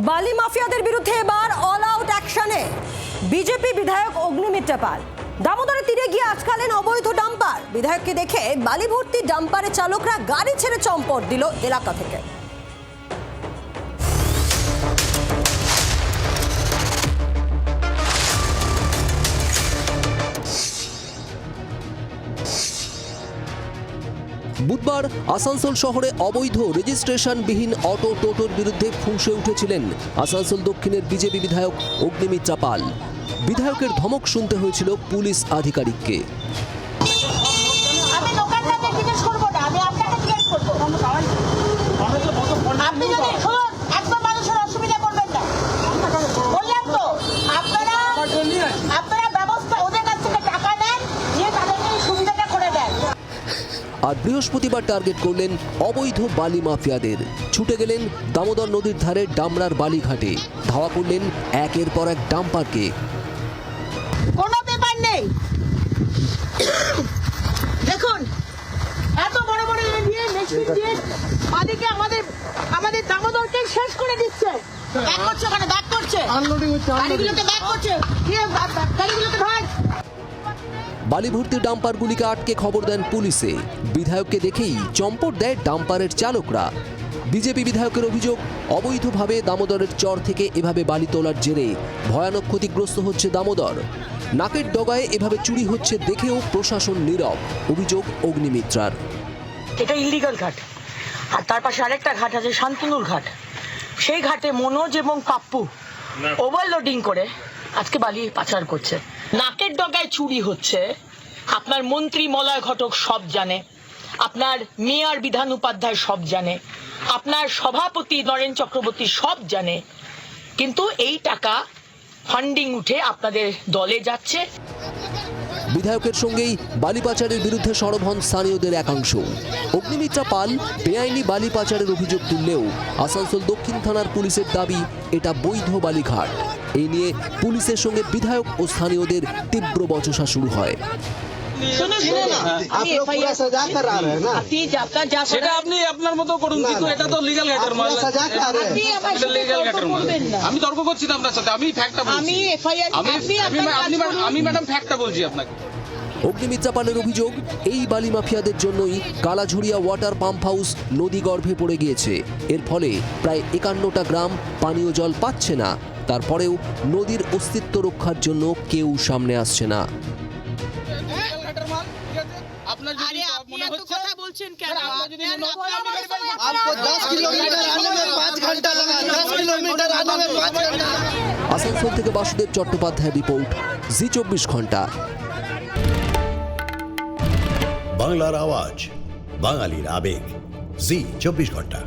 বালি মাফিয়াদের বিরুদ্ধে এবার অল আউট অ্যাকশনে বিজেপি বিধায়ক অগ্নিমিত্রা পাল। দামোদরের তীরে গিয়ে আটকালেন অবৈধ ডাম্পার। বিধায়ককে দেখে বালি ভর্তি ডাম্পারের চালকরা গাড়ি ছেড়ে চম্পট দিল এলাকা থেকে। বুধবার আসানসোল শহরে অবৈধ রেজিস্ট্রেশনবিহীন অটো টোটোর বিরুদ্ধে ফুঁসে উঠেছিলেন আসানসোল দক্ষিণের বিজেপি বিধায়ক অগ্নিমিত্রা পাল। বিধায়কের ধমক শুনতে হয়েছিল পুলিশ আধিকারিককে। আর বৃহস্পতিবার টার্গেট করলেন অবৈধ বালি মাফিয়াদের। ছুটে গেলেন দামোদর নদীর ধারে ডামরার বালিঘাটে। ধাওয়া করলেন একের পর এক ডাম্পারকে। কোনো ব্যাপার নেই, দেখুন এত বড় বড় দিয়ে মেশিন দিয়ে ওদিকে আমাদের দামোদরকে শেষ করে দিচ্ছে। ব্যাক করছে, ওখানে ব্যাক করছে, আনলোডিং হচ্ছে, গাড়িগুলোকে ব্যাক করছে, গাড়িগুলোকে ধর। বালি ভর্তি ডাম্পারগুলিকে আটকে খবর দেন পুলিশে। বিধায়ককে দেখেই চম্পট দেয় ডাম্পারের চালকরা। বিজেপি বিধায়কের অভিযোগ, অবৈধভাবে দামোদরের চর থেকে এভাবে বালি তোলার জেরে ভয়ানক ক্ষতিগ্রস্ত হচ্ছে দামোদর। নাকের ডগায় এভাবে চুরি হচ্ছে দেখেও প্রশাসন নীরব। অভিযোগ অগ্নিমিত্রার। এটা ইলিগাল ঘাট, আর তার পাশে আরেকটা ঘাট আছে শান্তনুর ঘাট। সেই ঘাটে মনোজ এবং পাপ্পু ওভারলোডিং করে আজকে বালি পাচার করছে। নাকের ডগায় চুরি হচ্ছে, আপনার মন্ত্রী মলয় ঘটক সব জানে, আপনার মেয়র বিধান উপাধ্যায় সব জানে, আপনার সভাপতি নরেন চক্রবর্তী সব জানে, কিন্তু এই টাকা ফান্ডিং উঠে আপনাদের দলে যাচ্ছে। বিধায়কের সঙ্গেই বালি পাচারের বিরুদ্ধে সরব হন স্থানীয়দের একাংশ। অগ্নিমিত্রা পাল বেআইনি বালি পাচারের অভিযোগ তুললেও আসানসোল দক্ষিণ থানার পুলিশের দাবি এটা বৈধ বালিঘাট। এই নিয়ে পুলিশের সঙ্গে বিধায়ক ও স্থানীয়দের তীব্র বচসা শুরু হয়। আপনার মতো করুন, কিন্তু এটা তো লিগ্যাল ঘাটের মাল, আমি তর্ক করছি না আপনার সাথে, আমি ফ্যাক্টটা বলছি, আমি ম্যাডাম ফ্যাক্টটা বলছি আপনাকে। অগ্নিমিত্রা পালের অভিযোগ, এই বালি মাফিয়াদের জন্যই কালাঝুরিয়া ওয়াটার পাম্প হাউস নদী গর্ভে পড়ে গিয়েছে। এর ফলে প্রায় 51টা গ্রাম পানীয় জল পাচ্ছে না। তারপরেও নদীর অস্তিত্ব রক্ষার জন্য কেউ সামনে আসছে না। আসানসোল থেকে বাসুদেব চট্টোপাধ্যায়ের রিপোর্ট, জি 24 ঘন্টা। বাংলার আওয়াজ, বাঙালির আবেগ, জি 24 ঘন্টা।